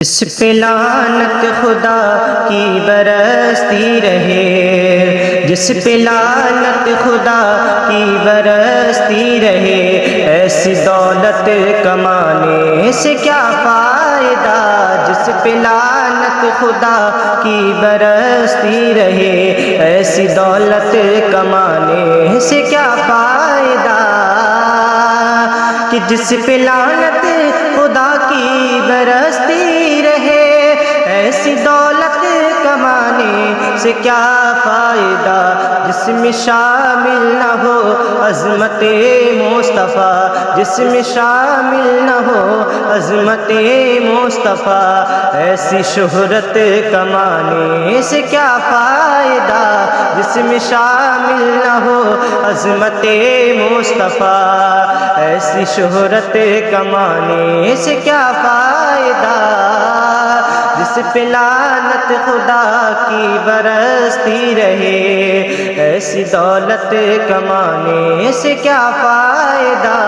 اس پہ لعنت خدا کی برستی رہے، جس پہ لعنت خدا کی برستی رہے، ایسی دولت کمانے سے کیا فائدہ، جس پہ لعنت خدا کی برستی رہے، ایسی دولت کمانے سے کیا فائدہ، کہ جس پہ لعنت خدا کی برستی رہے، ایسی دولت کمانے سے کیا فائدہ، جس میں شامل نہ ہو عظمت مصطفیٰ، جس میں شامل نہ ہو عظمت مصطفیٰ، ایسی شہرت کمانے سے کیا فائدہ، جس میں شامل نہ ہو عظمت مصطفیٰ، ایسی شہرت کمانے سے کیا فائدہ، جس پہ لعنت خدا کی برستی رہے، ایسی دولت کمانے سے کیا فائدہ،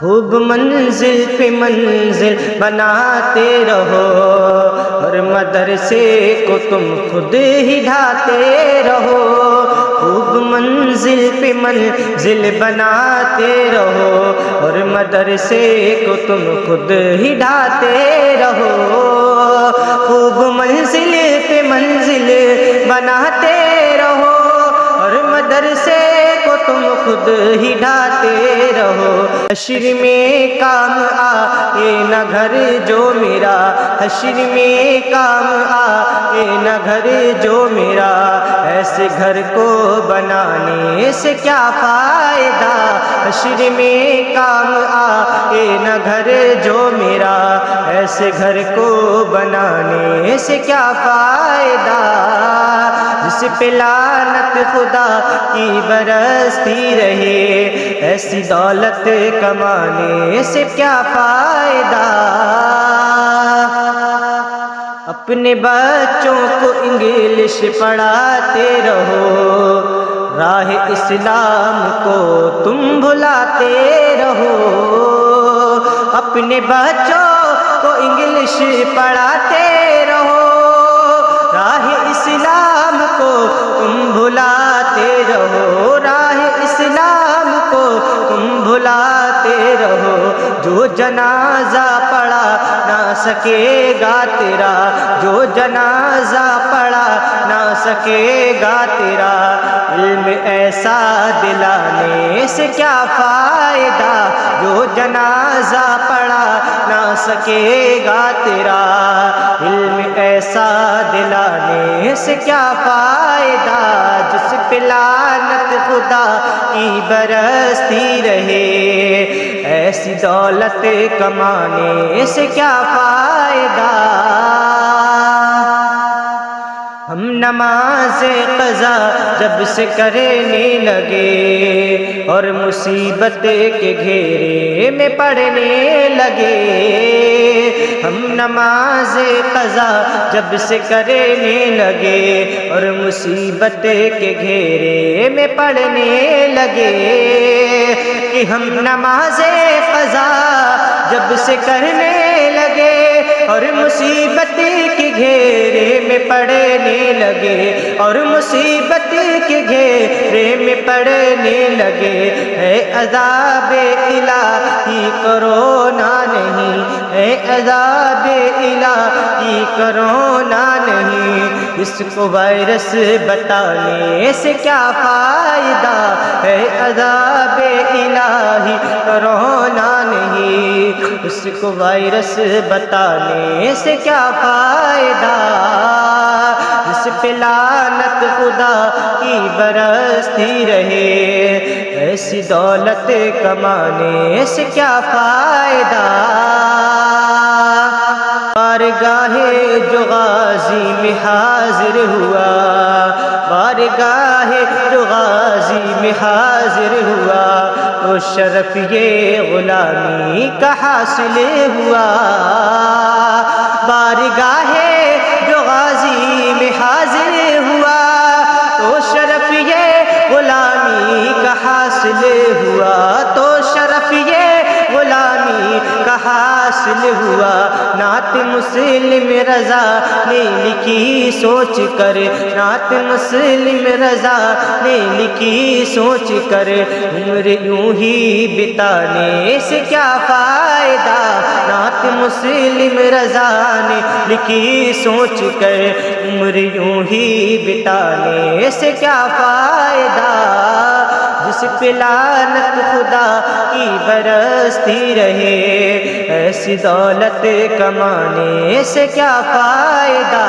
خوب منزل پہ منزل بناتے رہو، اور مدرسے کو تم خود ہی ڈھاتے رہو، خوب منزل پہ منزل بناتے رہو، اور مدرسے کو تم خود ہی ڈھاتے رہو، خوب منزل پہ منزل بناتے رہو، اور مدرسے کو تم خود ہی ڈھاتے رہو، حشر میں کام آئے نہ گھر جو میرا، حشر میں کام آئے نہ گھر جو میرا، ایسے گھر کو بنانے سے کیا فائدہ، حشر میں کام آئے نہ گھر جو میرا، ایسے گھر کو بنانے سے کیا فائدہ، جس پہ لعنت خدا کی برستی رہے، ایسی دولت کمانے سے کیا فائدہ، اپنے بچوں کو انگلش پڑھاتے رہو، راہ اسلام کو تم بھلاتے رہو، اپنے بچوں کو انگلش پڑھاتے رہو، راہ اسلام کو تم بھلاتے رہو، راہ اسلام کو تم بھلاتے رہو، جو جنازہ پڑھا نہ سکے گا تیرا، جو جنازہ پڑھا نہ سکے گا تیرا، علم ایسا دلانے سے کیا فائدہ، جو جنازہ پڑھا نہ سکے گا تیرا، علم ایسا دلانے سے کیا فائدہ، جس پہ لعنت خدا کی برستی رہے، ایسی دولت کمانے سے کیا فائدہ، ہم نماز قضا جب سے کرنے لگے، اور مصیبت کے گھیرے میں پڑنے لگے، ہم نماز قضا جب سے کرنے لگے، اور مصیبت کے گھیرے میں پڑنے لگے، کہ ہم نماز قضا جب سے کرنے لگے، اور مصیبت کے گھیرے میں پڑنے لگے، اور مصیبت کے گھیرے میں پڑنے لگے، ہے عذاب الہی کرونا نہیں، ہے عذاب الہی کرونا نہیں، اس کو وائرس بتانے سے کیا فائدہ، ہے عذاب الہی کرونا نہیں، اس کو وائرس بتانے سے کیا فائدہ، جس پہ لعنت خدا کی برستی رہے، ایسی دولت کمانے سے کیا فائدہ، بارگاہ جو غازی میں حاضر ہوا، بارگاہ جو غازی میں حاضر ہوا، تو شرف یہ غلامی کا حاصل ہوا، بارگاہ جو غازی میں حاضر ہوا، تو شرف یہ غلامی کا حاصل ہوا، تو شرف یہ غلامی ہی کا حاصل ہوا، نعت مسلم رضا نے لکھی سوچ کر، نعت مسلم رضا نے لکھی سوچ کر، عمر یوں ہی بتانے سے کیا فائدہ، نعت مسلم رضا نے لکھی سوچ کر، عمر یوں ہی بتانے سے کیا فائدہ، جس پہ لعنت خدا کی برستی رہے، ایسی دولت کمانے سے کیا فائدہ۔